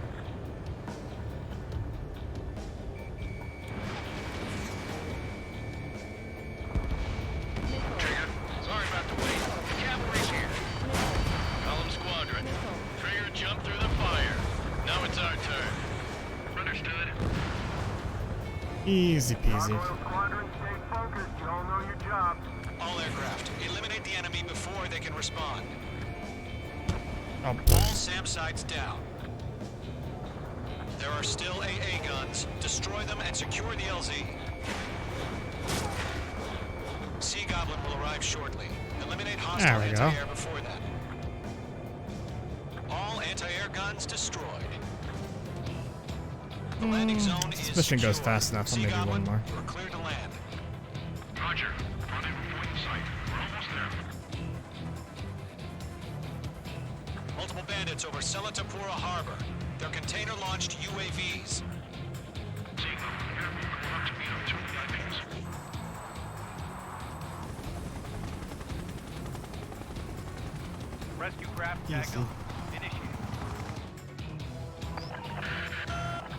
Trigger, sorry about the wait. The cavalry's here. Column squadron. Trigger jumped through the fire. Now it's our turn. Understood. Easy peasy. Squadron, stay focused. You all know your job. All aircraft, eliminate the enemy before they can respond. Oh. All SAM sites down. There are still AA guns. Destroy them and secure the LZ. Sea Goblin will arrive shortly. Eliminate hostile There we go. anti-air before that. All anti-air guns destroyed. The landing zone is This mission goes secure. fast enough. I'll Sea maybe one Goblin, more. you're clear to land. Roger. Rendezvous point in sight. We're almost there. Multiple bandits over Selatapura Harbor. They're container-launched UAVs. Seeing them. Enemy going up to meet on 2 VIPs. Rescue craft tag Easy. on. Initiate.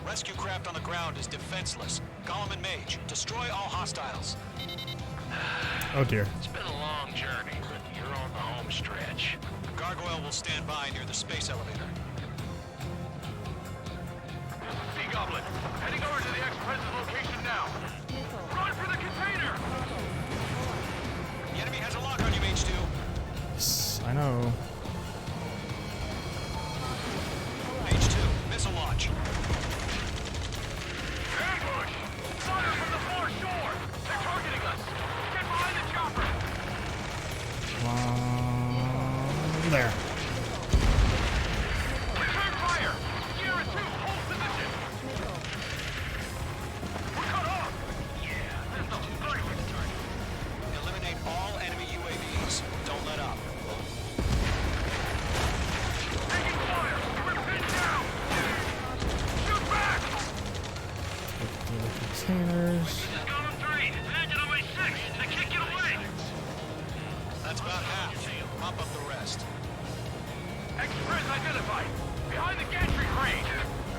Rescue craft on the ground is defenseless. Gollum and Mage, destroy all hostiles. Oh dear. It's been a long journey, but you're on the home stretch. Gargoyle will stand by near the space elevator. Sea Goblin, heading over to the ex-president's location now. Run for the container! The enemy has a lock on you, Mage 2. Yes, I know. Mage 2, missile launch. Ambush! Fire from the foreshore! They're targeting us! Get behind the chopper! There. Return fire! Sierra 2, hold position! We're cut off! Yeah, there's nothing very much target. Eliminate all enemy UAVs. Don't let up. Taking fire! We're pinned down! Shoot back! Containers. Column 3, landed on my 6! I can't get away! That's about half. Pump up the rest. Express identified! Behind the gantry crane!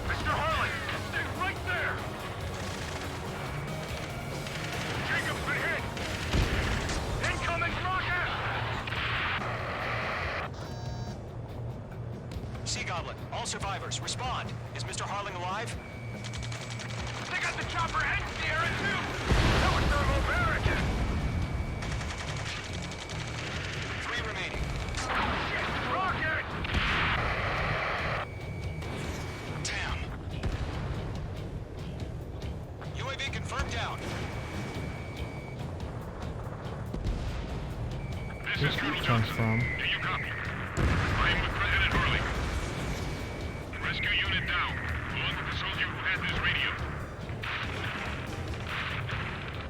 Mr. Harlan, stay right there! Jacob's been hit! Incoming rocket! Sea Goblin, all survivors, respond. Is Mr. Harling alive? They got the chopper and Sierra too! That was thermobaric! 3 remaining. Shit! Rocket! Damn. UAV confirmed down. This Where'd is he Colonel come Johnson. from? Do you copy? I am with President Hurley. Rescue unit down, along with the soldier who has this radio.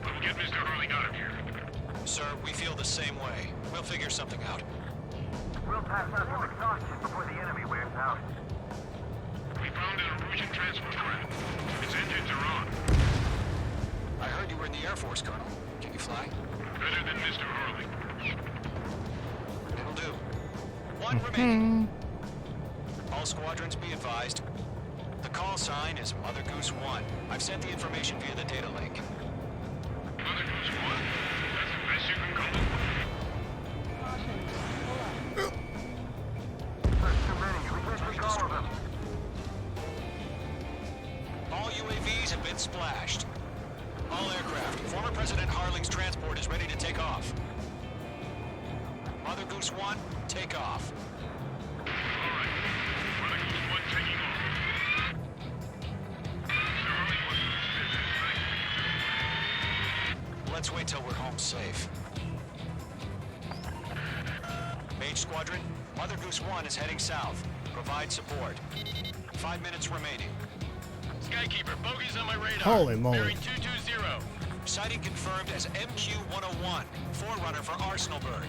We'll get Mr. Hurley out of here. Sir, we feel the same way. We'll figure something out. We'll pass out some exhaustion before the enemy wears out. We found an Erusian transport craft. Its engines are on. I heard you were in the Air Force, Colonel. Can you fly? Better than Mr. Hurley. It'll do. 1 remaining. All squadrons be advised. The call sign is Mother Goose 1. I've sent the information via the data link. have been splashed. All aircraft, former President Harling's transport is ready to take off. Mother Goose 1, take off. Let's wait till we're home safe. Mage Squadron, Mother Goose 1 is heading south. Provide support. 5 minutes remaining. Skykeeper, bogeys on my radar. Holy moly. Bearing 220. Sighting confirmed as MQ-101, forerunner for Arsenal Bird.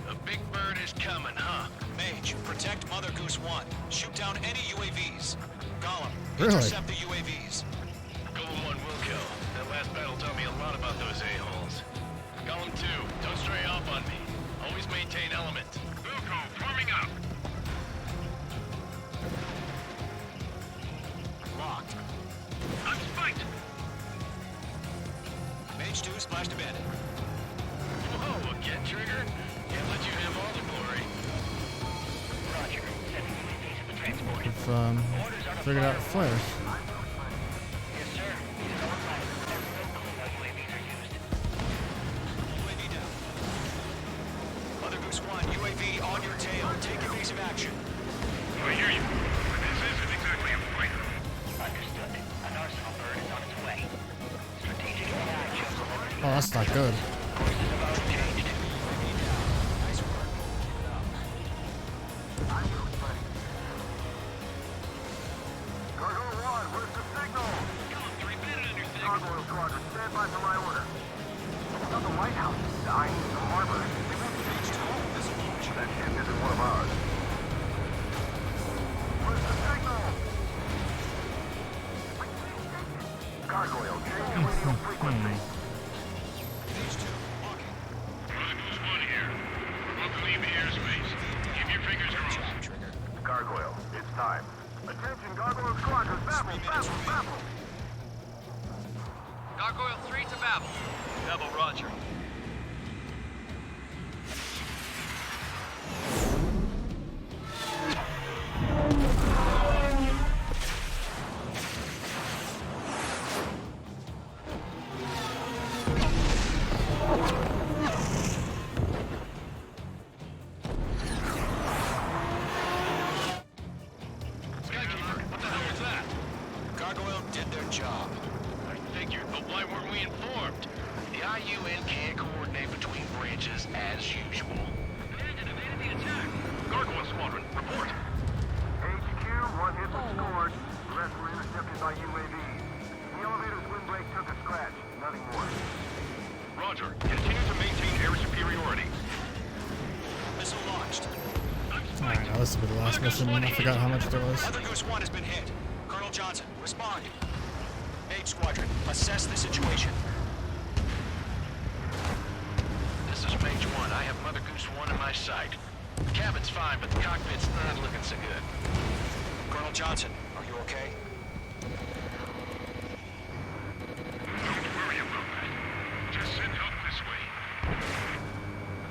The big bird is coming, huh? Mage, protect Mother Goose 1. Shoot down any UAVs. Gollum, Really? intercept the UAVs. Golem 1 will kill. That last battle taught me a lot about those a-holes. Golem 2, don't stray off on me. Always maintain element. Wilco, forming up. Locked. I'm spiked. Mage 2 splashed abandoned. Whoa, again, Trigger? Can't let you have all the glory. Roger. Sending UAVs to the transport. We've figured out flares. Yes, sir. These are all pilots. There's no clue how UAVs are used. UAV down. Mother Goose 1, UAV on your tail. Take evasive action. I hear you. But this isn't exactly a fight. Understood. An Arsenal Bird is on its way. Strategic AI checks alert. Oh, that's not good. Course is about to change. Nice work. Cargo 1, where's the signal? Golem 3, been on your thing. Gargoyle Squadron, stand by for my order. Not the White House. Dying in the harbor. That ship isn't one of ours. Where's the signal? Gargoyle, change your radio frequency. Mage 2, walking. Mother Goose 1 here. We're about to leave the airspace. Keep your fingers Good crossed. job, Trigger. Gargoyle, it's time. Attention, Gargoyle Squadron, baffle, baffle, baffle. Gargoyle 3 to Babel. Double Roger. Skykeeper, what the hell was that? Gargoyle did their job. I figured, but why weren't we informed? The IUN can't coordinate between branches as usual. Abandoned the attack. Gargoyle Squadron, report. HQ, one hit was scored. The rest were intercepted by UAVs. The elevator's windbreak took a scratch. Nothing more. Roger. Continue to maintain air superiority. Missile launched. Alright, now this will be the last mission. I forgot how much there was. Mother Goose 1 has been hit. Colonel Johnson, respond. Mage Squadron, assess the situation. This is Mage 1. I have Mother Goose 1 in my sight. The cabin's fine, but the cockpit's not looking so good. Colonel Johnson, are you okay? Don't worry about that. Just send help this way.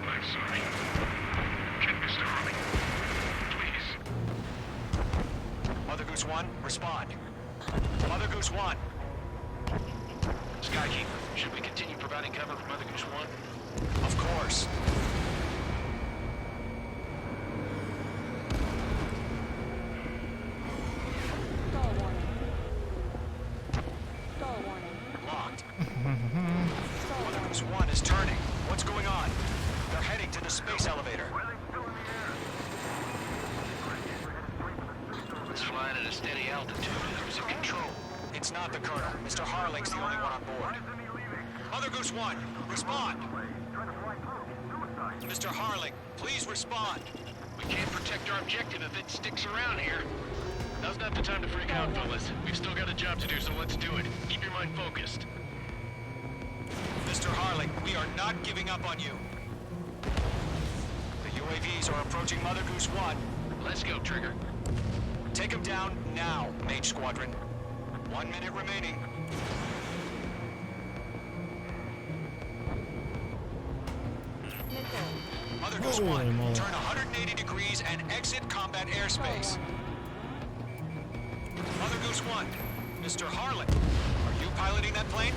I'm sorry. Get Mr. Harley. Please. Mother Goose 1, respond. Mother Goose 1. Skykeeper, should we continue providing cover for Mother Goose 1? Of course. Locked. Mother Goose 1 is turning. What's going on? They're heading to the space elevator. It's flying at a steady altitude. Who's in control? It's not the Colonel. Mr. Harling's the only one on board. Mother Goose 1, respond. Mr. Harling, please respond. We can't protect our objective if it sticks around here. Now's not the time to freak out, fellas. We've still got a job to do, so let's do it. Keep your mind focused. Mr. Harling, we are not giving up on you. The UAVs are approaching Mother Goose 1. Let's go, Trigger. Take them down now, Mage Squadron. 1 minute remaining. Mother Goose 1, turn 180 degrees and exit combat airspace. Mother Goose 1, Mr. Harling, are you piloting that plane?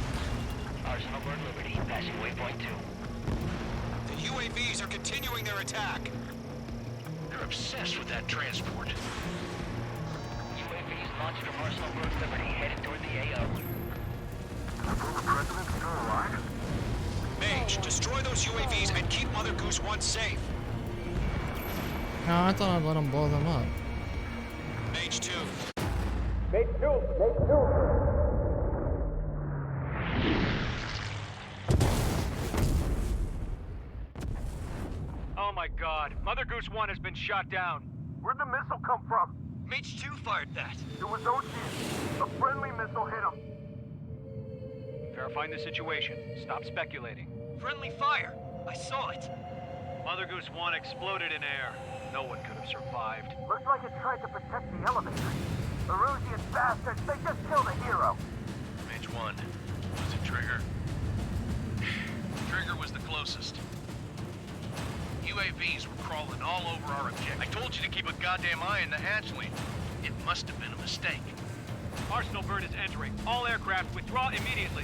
Arsenal Bird Liberty, passing waypoint 2. The UAVs are continuing their attack. They're obsessed with that transport. UAVs launched from Arsenal Bird Liberty, headed toward the AO. The president still alive? Mage, destroy those UAVs and keep Mother Goose 1 safe. No, I thought I'd let them blow them up. Mage 2. Mate 2! Mate 2! Oh my god. Mother Goose 1 has been shot down. Where'd the missile come from? Mage 2 fired that. It was Ocean. A friendly missile hit him. Verifying the situation. Stop speculating. Friendly fire. I saw it. Mother Goose 1 exploded in air. No one could have survived. Looks like it tried to protect the elevator. Erusea bastards, they just killed a hero. Mage 1. Was it Trigger? Trigger was the closest. UAVs were crawling all over our objective. I told you to keep a goddamn eye on the hatchling. It must have been a mistake. Arsenal Bird is entering. All aircraft withdraw immediately.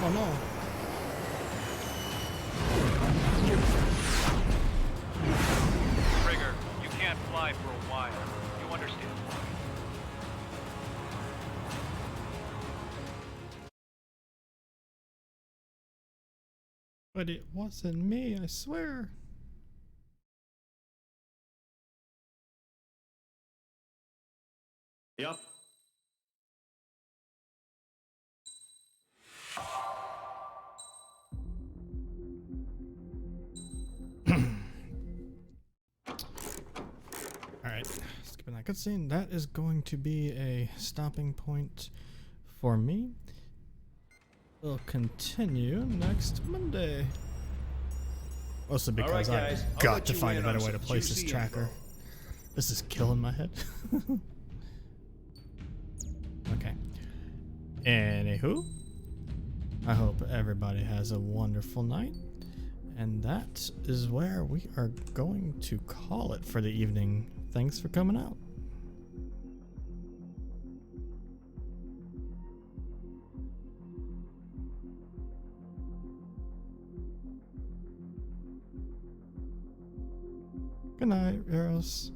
Oh no. Trigger, you can't fly for a while. You understand? But it wasn't me, I swear. Yep. Alright, skipping that cutscene. That is going to be a stopping point for me. We'll continue next Monday. Mostly because All right, guys. I've I'll got let to you find a in better on way to some place this juicy tracker. info. This is killing my head. Okay. Anywho, I hope everybody has a wonderful night. And that is where we are going to call it for the evening. Thanks for coming out. Good night, Eros.